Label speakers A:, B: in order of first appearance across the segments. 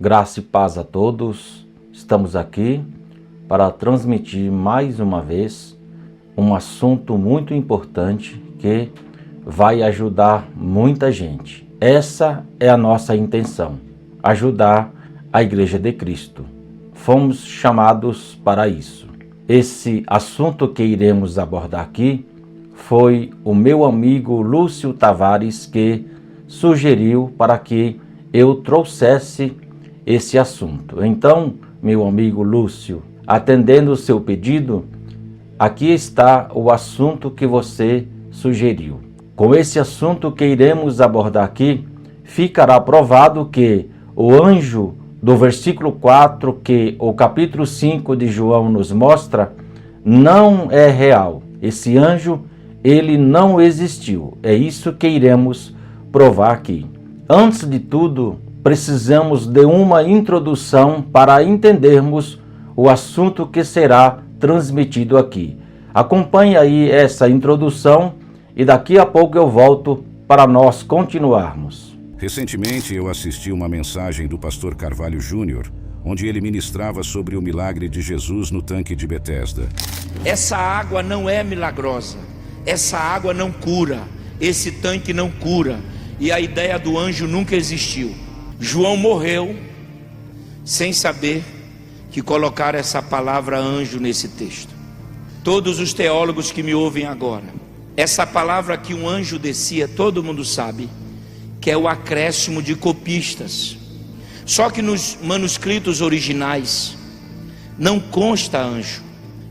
A: Graça e paz a todos. Estamos aqui para transmitir mais uma vez um assunto muito importante que vai ajudar muita gente. Essa é a nossa intenção, ajudar a Igreja de Cristo. Fomos chamados para isso. Esse assunto que iremos abordar aqui foi o meu amigo Lúcio Tavares que sugeriu para que eu trouxesse esse assunto. Então, meu amigo Lúcio, atendendo o seu pedido, aqui está o assunto que você sugeriu. Com esse assunto que iremos abordar aqui, ficará provado que o anjo do versículo 4, que o capítulo 5 de João nos mostra, não é real. Esse anjo, ele não existiu. É isso que iremos provar aqui. Antes de tudo, precisamos de uma introdução para entendermos o assunto que será transmitido aqui. Acompanhe aí essa introdução e daqui a pouco eu volto para nós continuarmos.
B: Recentemente eu assisti uma mensagem do pastor Carvalho Júnior, onde ele ministrava sobre o milagre de Jesus no tanque de Betesda.
C: Essa água não é milagrosa, essa água não cura, esse tanque não cura, e a ideia do anjo nunca existiu. João morreu sem saber que colocaram essa palavra anjo nesse texto. Todos os teólogos que me ouvem agora, essa palavra que um anjo descia, todo mundo sabe que é o acréscimo de copistas. Só que nos manuscritos originais não consta anjo.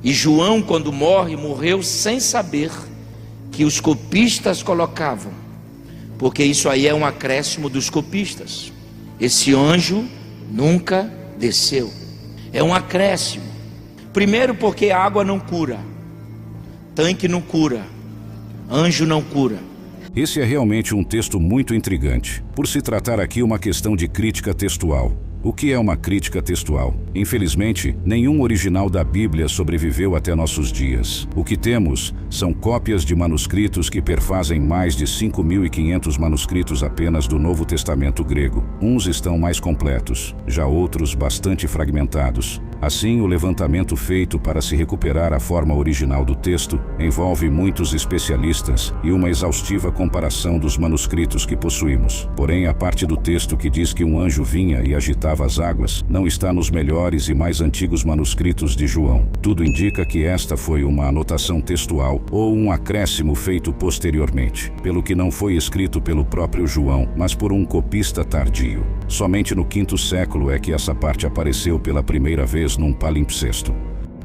C: E João, quando morre, morreu sem saber que os copistas colocavam, porque isso aí é um acréscimo dos copistas. Esse anjo nunca desceu. É um acréscimo. Primeiro porque a água não cura, tanque não cura, anjo não cura.
B: Esse é realmente um texto muito intrigante, por se tratar aqui uma questão de crítica textual. O que é uma crítica textual? Infelizmente, nenhum original da Bíblia sobreviveu até nossos dias. O que temos são cópias de manuscritos que perfazem mais de 5.500 manuscritos apenas do Novo Testamento grego. Uns estão mais completos, já outros bastante fragmentados. Assim, o levantamento feito para se recuperar a forma original do texto envolve muitos especialistas e uma exaustiva comparação dos manuscritos que possuímos. Porém, a parte do texto que diz que um anjo vinha e agitava as águas não está nos melhores e mais antigos manuscritos de João. Tudo indica que esta foi uma anotação textual ou um acréscimo feito posteriormente, pelo que não foi escrito pelo próprio João, mas por um copista tardio. Somente no V século é que essa parte apareceu pela primeira vez num palimpsesto.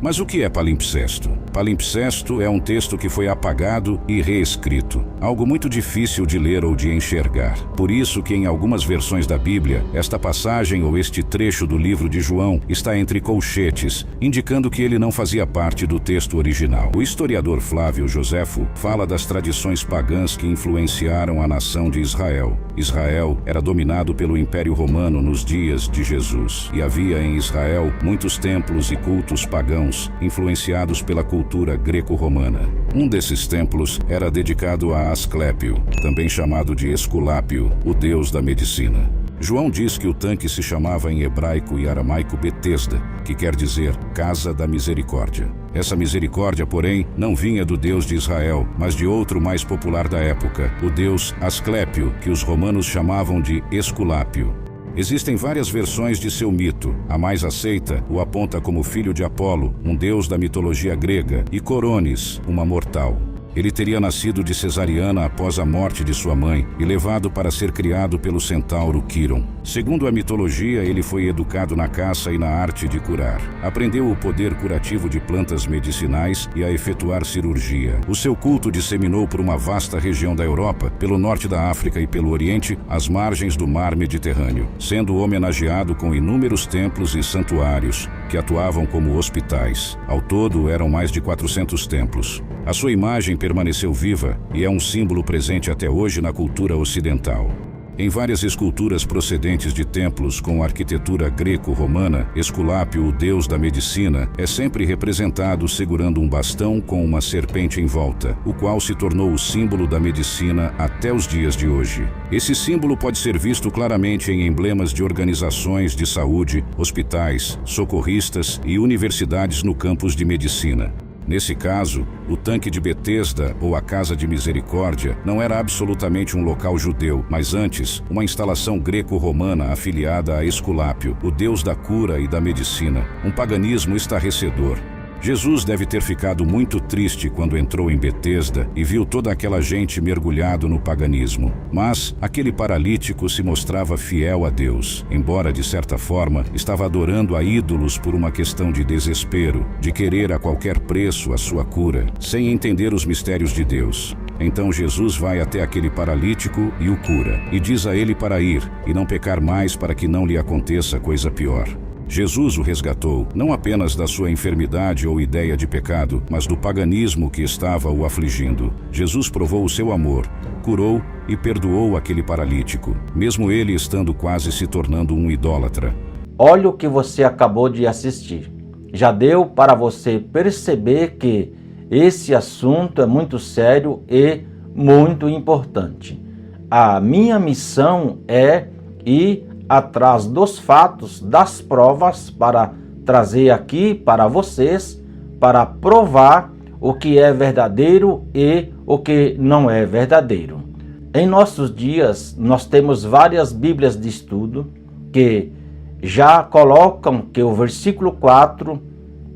B: Mas o que é palimpsesto? Palimpsesto é um texto que foi apagado e reescrito, algo muito difícil de ler ou de enxergar. Por isso que em algumas versões da Bíblia, esta passagem ou este trecho do livro de João está entre colchetes, indicando que ele não fazia parte do texto original. O historiador Flávio Joséfo fala das tradições pagãs que influenciaram a nação de Israel. Israel era dominado pelo Império Romano nos dias de Jesus, e havia em Israel muitos templos e cultos pagãos influenciados pela cultura greco-romana. Um desses templos era dedicado a Asclépio, também chamado de Esculápio, o deus da medicina. João diz que o tanque se chamava em hebraico e aramaico Betesda, que quer dizer Casa da Misericórdia. Essa misericórdia, porém, não vinha do Deus de Israel, mas de outro mais popular da época, o deus Asclépio, que os romanos chamavam de Esculápio. Existem várias versões de seu mito. A mais aceita o aponta como filho de Apolo, um deus da mitologia grega, e Coronis, uma mortal. Ele teria nascido de cesariana após a morte de sua mãe e levado para ser criado pelo centauro Quiron. Segundo a mitologia, ele foi educado na caça e na arte de curar. Aprendeu o poder curativo de plantas medicinais e a efetuar cirurgia. O seu culto disseminou por uma vasta região da Europa, pelo norte da África e pelo Oriente, às margens do mar Mediterrâneo, sendo homenageado com inúmeros templos e santuários que atuavam como hospitais. Ao todo, eram mais de 400 templos. A sua imagem permaneceu viva e é um símbolo presente até hoje na cultura ocidental. Em várias esculturas procedentes de templos com arquitetura greco-romana, Esculápio, o deus da medicina, é sempre representado segurando um bastão com uma serpente em volta, o qual se tornou o símbolo da medicina até os dias de hoje. Esse símbolo pode ser visto claramente em emblemas de organizações de saúde, hospitais, socorristas e universidades no campus de medicina. Nesse caso, o tanque de Betesda, ou a Casa de Misericórdia, não era absolutamente um local judeu, mas antes, uma instalação greco-romana afiliada a Esculápio, o deus da cura e da medicina, um paganismo estarrecedor. Jesus deve ter ficado muito triste quando entrou em Betesda e viu toda aquela gente mergulhado no paganismo. Mas aquele paralítico se mostrava fiel a Deus, embora de certa forma estava adorando a ídolos por uma questão de desespero, de querer a qualquer preço a sua cura, sem entender os mistérios de Deus. Então Jesus vai até aquele paralítico e o cura, e diz a ele para ir e não pecar mais para que não lhe aconteça coisa pior. Jesus o resgatou, não apenas da sua enfermidade ou ideia de pecado, mas do paganismo que estava o afligindo. Jesus provou o seu amor, curou e perdoou aquele paralítico, mesmo ele estando quase se tornando um idólatra.
A: Olha o que você acabou de assistir. Já deu para você perceber que esse assunto é muito sério e muito importante. A minha missão é ir atrás dos fatos, das provas, para trazer aqui para vocês, para provar o que é verdadeiro e o que não é verdadeiro. Em nossos dias, nós temos várias Bíblias de estudo que já colocam que o versículo 4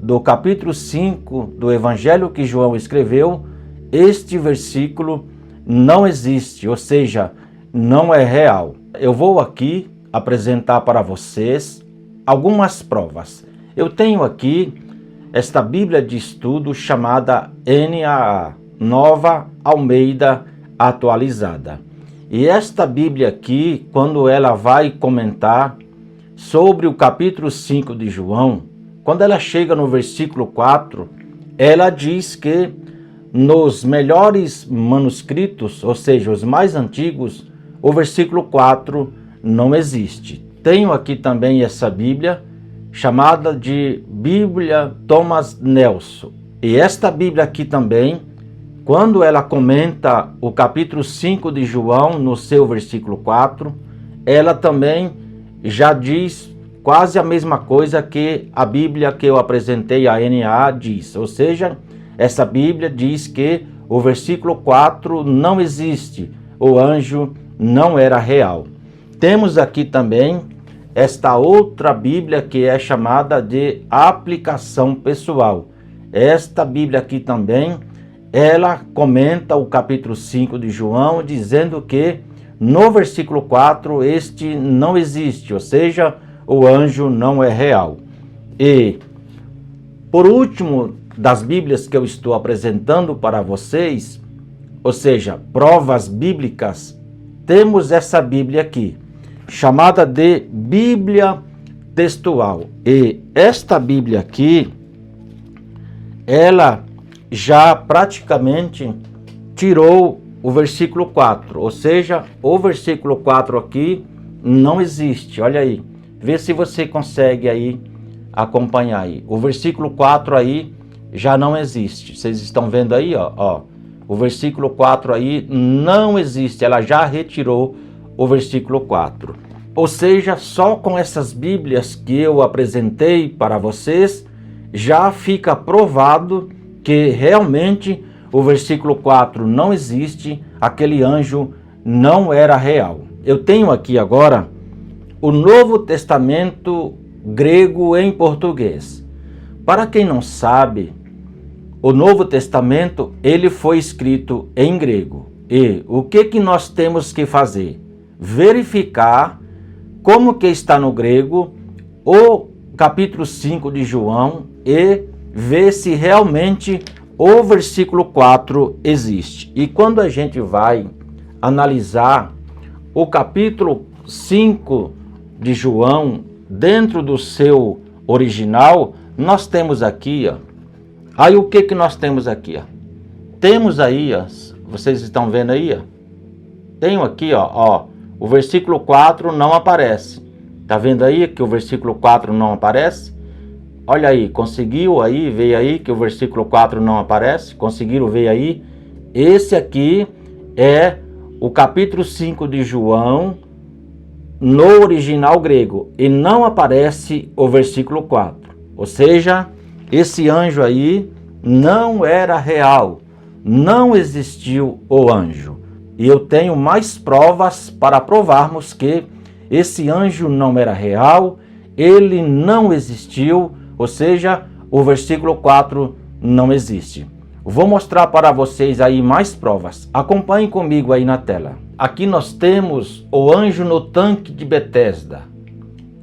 A: do capítulo 5 do Evangelho que João escreveu, este versículo não existe, ou seja, não é real. Eu vou aqui apresentar para vocês algumas provas. Eu tenho aqui esta Bíblia de estudo chamada NAA, Nova Almeida Atualizada. E esta Bíblia aqui, quando ela vai comentar sobre o capítulo 5 de João, quando ela chega no versículo 4, ela diz que nos melhores manuscritos, ou seja, os mais antigos, o versículo 4 não existe. Tenho aqui também essa Bíblia, chamada de Bíblia Thomas Nelson. E esta Bíblia aqui também, quando ela comenta o capítulo 5 de João, no seu versículo 4, ela também já diz quase a mesma coisa que a Bíblia que eu apresentei, a NA, diz. Ou seja, essa Bíblia diz que o versículo 4 não existe, o anjo não era real. Temos aqui também esta outra Bíblia que é chamada de aplicação pessoal. Esta Bíblia aqui também, ela comenta o capítulo 5 de João, dizendo que no versículo 4 este não existe, ou seja, o anjo não é real. E, por último, das Bíblias que eu estou apresentando para vocês, ou seja, provas bíblicas, temos essa Bíblia aqui, chamada de Bíblia Textual. E esta Bíblia aqui, ela já praticamente tirou o versículo 4, ou seja, o versículo 4 aqui não existe. Olha aí, vê se você consegue aí acompanhar aí. O versículo 4 aí já não existe. Vocês estão vendo aí, ó. O versículo 4 aí não existe, ela já retirou o versículo 4. Ou seja, só com essas Bíblias que eu apresentei para vocês, já fica provado que realmente o versículo 4 não existe, aquele anjo não era real. Eu tenho aqui agora o Novo Testamento grego em português. Para quem não sabe, o Novo Testamento ele foi escrito em grego. E o que nós temos que fazer? Verificar como que está no grego o capítulo 5 de João e ver se realmente o versículo 4 existe. E quando a gente vai analisar o capítulo 5 de João dentro do seu original, nós temos aqui, ó. Aí o que nós temos aqui, ó? Temos aí, ó, vocês estão vendo aí, ó? Tenho aqui, ó, o versículo 4 não aparece. Tá vendo aí que o versículo 4 não aparece? Olha aí, conseguiu aí, veio aí que o versículo 4 não aparece? Conseguiram ver aí? Esse aqui é o capítulo 5 de João no original grego e não aparece o versículo 4. Ou seja, esse anjo aí não era real, não existiu o anjo. E eu tenho mais provas para provarmos que esse anjo não era real, ele não existiu, ou seja, o versículo 4 não existe. Vou mostrar para vocês aí mais provas. Acompanhem comigo aí na tela. Aqui nós temos o anjo no tanque de Betesda.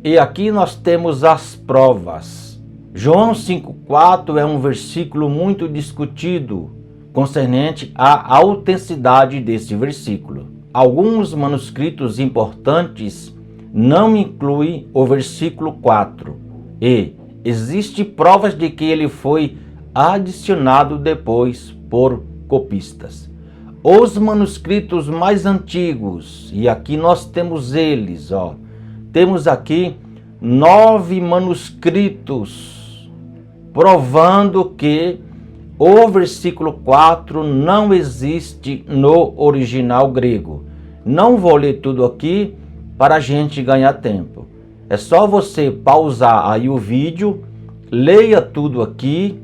A: E aqui nós temos as provas. João 5,4 é um versículo muito discutido concernente à autenticidade desse versículo. Alguns manuscritos importantes não incluem o versículo 4 e existem provas de que ele foi adicionado depois por copistas. Os manuscritos mais antigos, e aqui nós temos eles, temos aqui 9 manuscritos provando que o versículo 4 não existe no original grego. Não vou ler tudo aqui para a gente ganhar tempo. É só você pausar aí o vídeo, leia tudo aqui,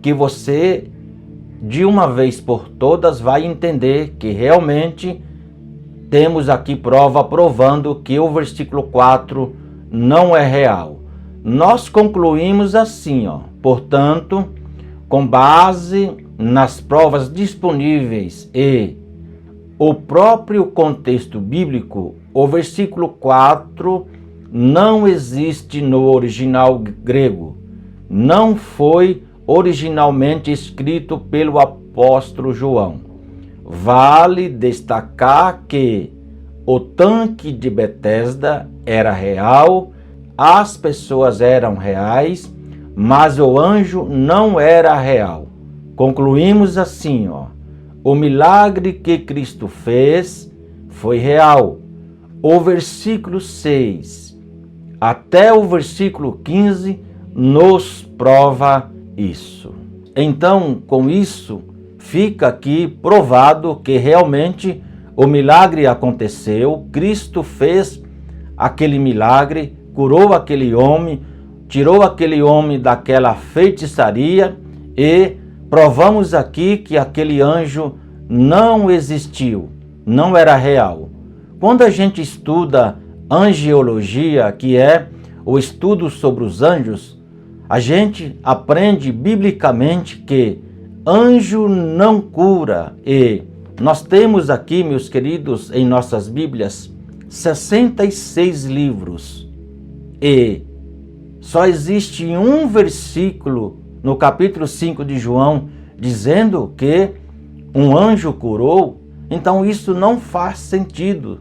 A: que você, de uma vez por todas, vai entender que realmente temos aqui prova provando que o versículo 4 não é real. Nós concluímos assim, portanto, com base nas provas disponíveis e o próprio contexto bíblico, o versículo 4 não existe no original grego. Não foi originalmente escrito pelo apóstolo João. Vale destacar que o tanque de Betesda era real, as pessoas eram reais, mas o anjo não era real. Concluímos assim, o milagre que Cristo fez foi real. O versículo 6 até o versículo 15 nos prova isso. Então, com isso, fica aqui provado que realmente o milagre aconteceu, Cristo fez aquele milagre, curou aquele homem, tirou aquele homem daquela feitiçaria e provamos aqui que aquele anjo não existiu, não era real. Quando a gente estuda angiologia, que é o estudo sobre os anjos, a gente aprende biblicamente que anjo não cura. E nós temos aqui, meus queridos, em nossas Bíblias, 66 livros. E só existe um versículo no capítulo 5 de João dizendo que um anjo curou. Então isso não faz sentido.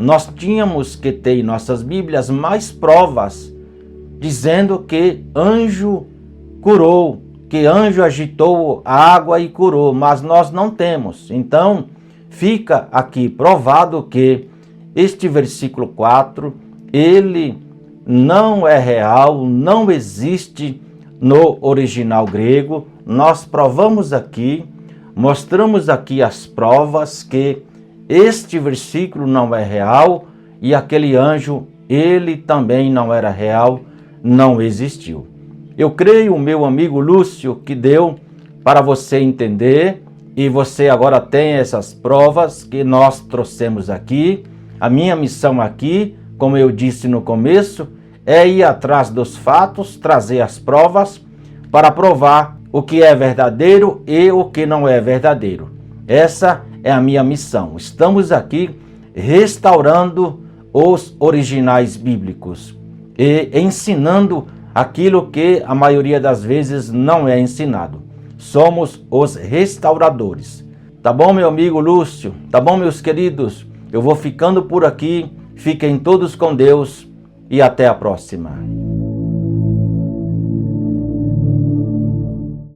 A: Nós tínhamos que ter em nossas Bíblias mais provas dizendo que anjo curou, que anjo agitou a água e curou, mas nós não temos. Então fica aqui provado que este versículo 4, ele não é real, não existe no original grego. Nós provamos aqui, mostramos aqui as provas que este versículo não é real e aquele anjo, ele também não era real, não existiu. Eu creio, meu amigo Lúcio, que deu para você entender e você agora tem essas provas que nós trouxemos aqui. A minha missão aqui, como eu disse no começo, é ir atrás dos fatos, trazer as provas para provar o que é verdadeiro e o que não é verdadeiro. Essa é a minha missão. Estamos aqui restaurando os originais bíblicos e ensinando aquilo que a maioria das vezes não é ensinado. Somos os restauradores. Tá bom, meu amigo Lúcio? Tá bom, meus queridos? Eu vou ficando por aqui. Fiquem todos com Deus e até a próxima.